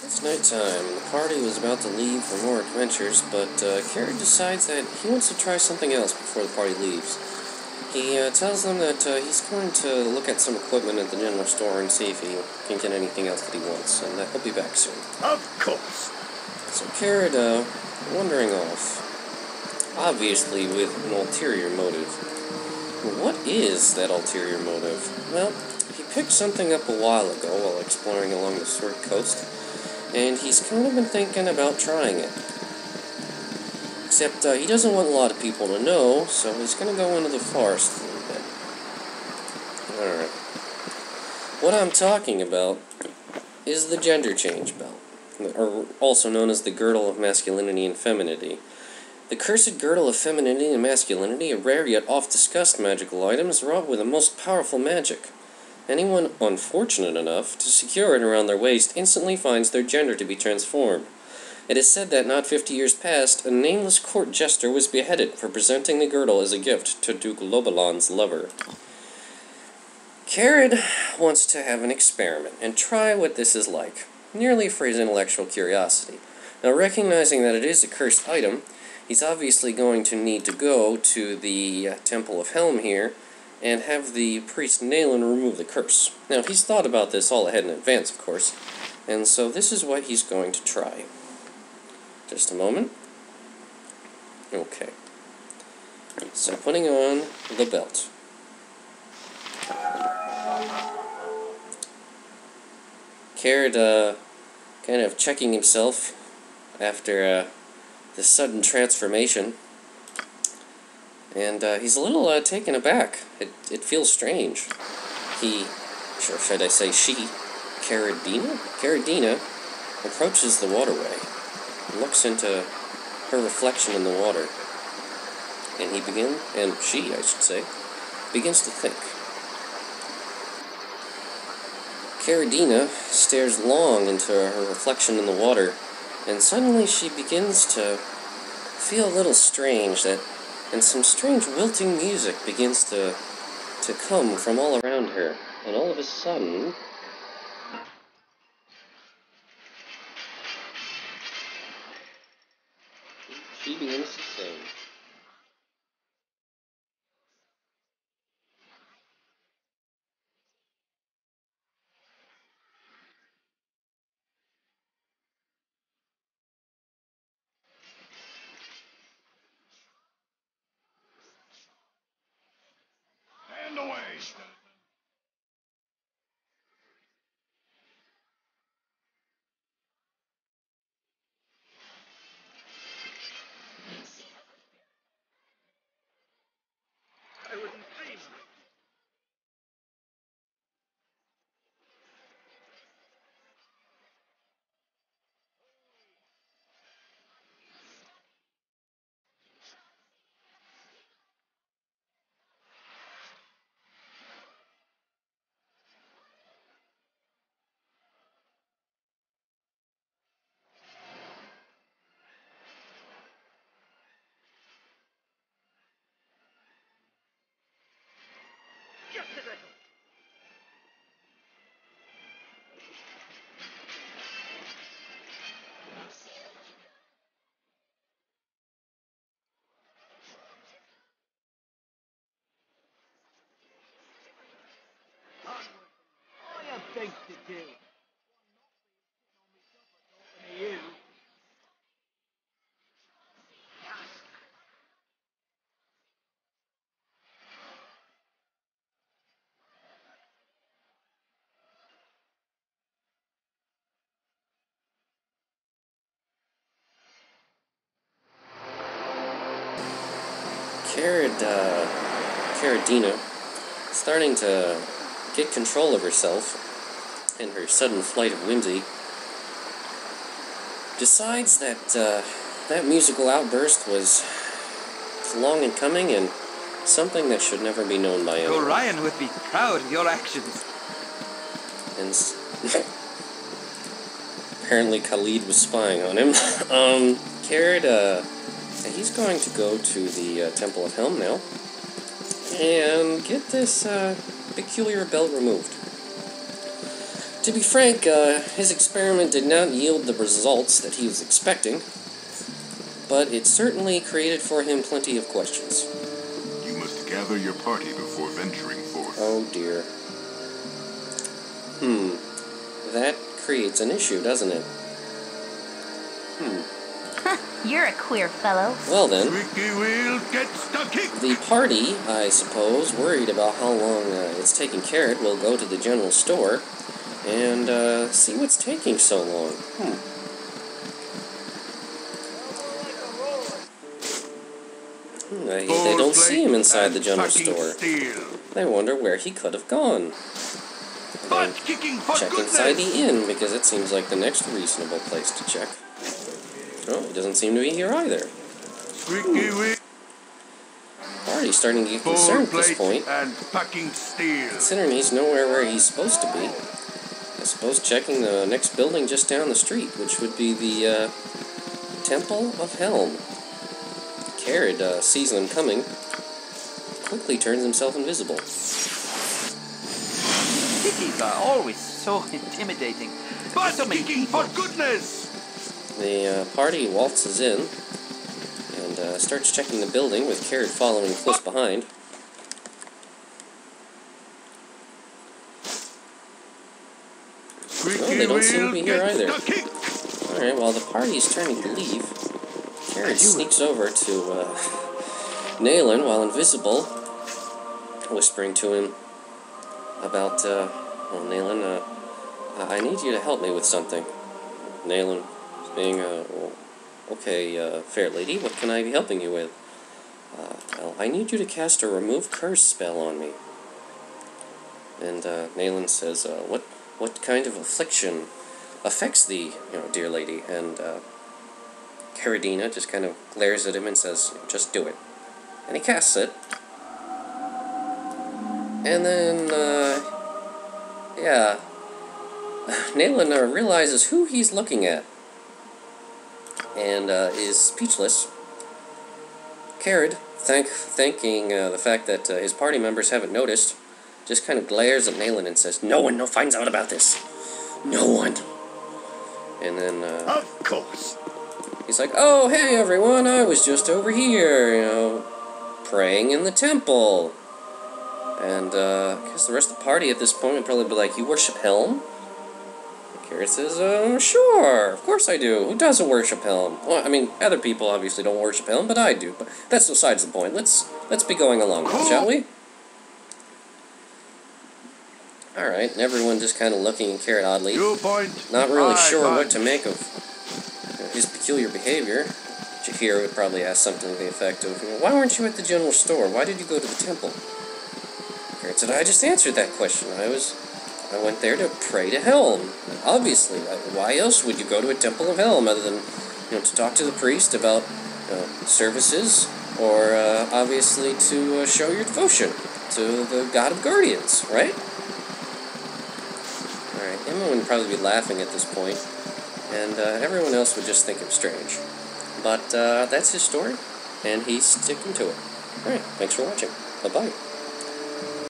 It's nighttime. The party was about to leave for more adventures, but Kered decides that he wants to try something else before the party leaves. He tells them that he's going to look at some equipment at the general store and see if he can get anything else that he wants, and he'll be back soon. Of course. So Kered, wandering off, obviously with an ulterior motive. What is that ulterior motive? Well, he picked something up a while ago while exploring along the Sword Coast, and he's kind of been thinking about trying it. Except he doesn't want a lot of people to know, so he's going to go into the forest a little bit. Alright. What I'm talking about is the gender change belt, or also known as the Girdle of Masculinity and Femininity. The cursed Girdle of Femininity and Masculinity, a rare yet oft-discussed magical item, is wrought with the most powerful magic. Anyone unfortunate enough to secure it around their waist instantly finds their gender to be transformed. It is said that not 50 years past, a nameless court jester was beheaded for presenting the girdle as a gift to Duke Lobalan's lover. Kered wants to have an experiment and try what this is like, merely for his intellectual curiosity. Now, recognizing that it is a cursed item, he's obviously going to need to go to the Temple of Helm here and have the priest nail and remove the curse. Now, he's thought about this all ahead in advance, of course, and so this is what he's going to try. Just a moment. Okay. So, putting on the belt. Kered, kind of checking himself after the sudden transformation. And he's a little taken aback. It feels strange. Should I say she, Keredina, approaches the waterway. Looks into her reflection in the water, and she, I should say, begins to think. Keredina stares long into her reflection in the water, and suddenly she begins to feel a little strange, and some strange wilting music begins to come from all around her, and all of a sudden, she begins to sing. And away. I wouldn't dream of it. Just as I thought. I have things to do. You. Keredina, starting to get control of herself in her sudden flight of whimsy, decides that that musical outburst was long in coming and something that should never be known by anyone. Orion would be proud of your actions. And apparently Khalid was spying on him. Kered, he's going to go to the Temple of Helm now and get this peculiar belt removed. To be frank, his experiment did not yield the results that he was expecting, but it certainly created for him plenty of questions. You must gather your party before venturing forth. Oh dear. That creates an issue, doesn't it? You're a queer fellow. Well then, Squeaky wheel gets the kick! the party, I suppose, worried about how long it's taking Kered, will go to the general store and see what's taking so long. They don't see him inside the general store. They wonder where he could have gone. Check inside the inn, because it seems like the next reasonable place to check. Oh, he doesn't seem to be here either. Party's starting to get concerned at this point, considering he's nowhere where he's supposed to be. I suppose checking the next building just down the street, which would be the Temple of Helm. Kered sees them coming, quickly turns himself invisible. Cities are always so intimidating. But So many kicking for goodness! The party waltzes in and starts checking the building, with Kered following close behind. Oh, they don't seem to be here either. Alright, while the party's turning to leave, Kered sneaks over to Naylan while invisible, whispering to him about, well, Naylan, I need you to help me with something. Naylan being, well, okay, fair lady, what can I be helping you with? Well, I need you to cast a remove curse spell on me. And Naylan says, what kind of affliction affects thee, dear lady? And Keredina just kind of glares at him and says, just do it. And he casts it. And then, yeah, Naylan realizes who he's looking at and is speechless. Kered, thanking the fact that his party members haven't noticed, just kind of glares at Naylan and says, no one finds out about this. No one. And then, Of course. he's like, oh, hey, everyone, I was just over here, praying in the temple. And, I guess the rest of the party at this point would probably be like, you worship Helm? Kered says, sure, of course I do. Who doesn't worship Helm? Well, I mean, other people obviously don't worship Helm, but I do. But that's besides the point. Let's be going along now, shall we? Alright, and everyone just kind of looking at Kered oddly. Not really sure what to make of his peculiar behavior. Jahir would probably ask something to the effect of, why weren't you at the general store? Why did you go to the temple? Kered said, I just answered that question. I went there to pray to Helm. Obviously, why else would you go to a temple of Helm other than, to talk to the priest about services, or obviously to show your devotion to the god of guardians, right? Alright, Emma would probably be laughing at this point, and everyone else would just think him strange. But that's his story, and he's sticking to it. Alright, thanks for watching. Bye-bye.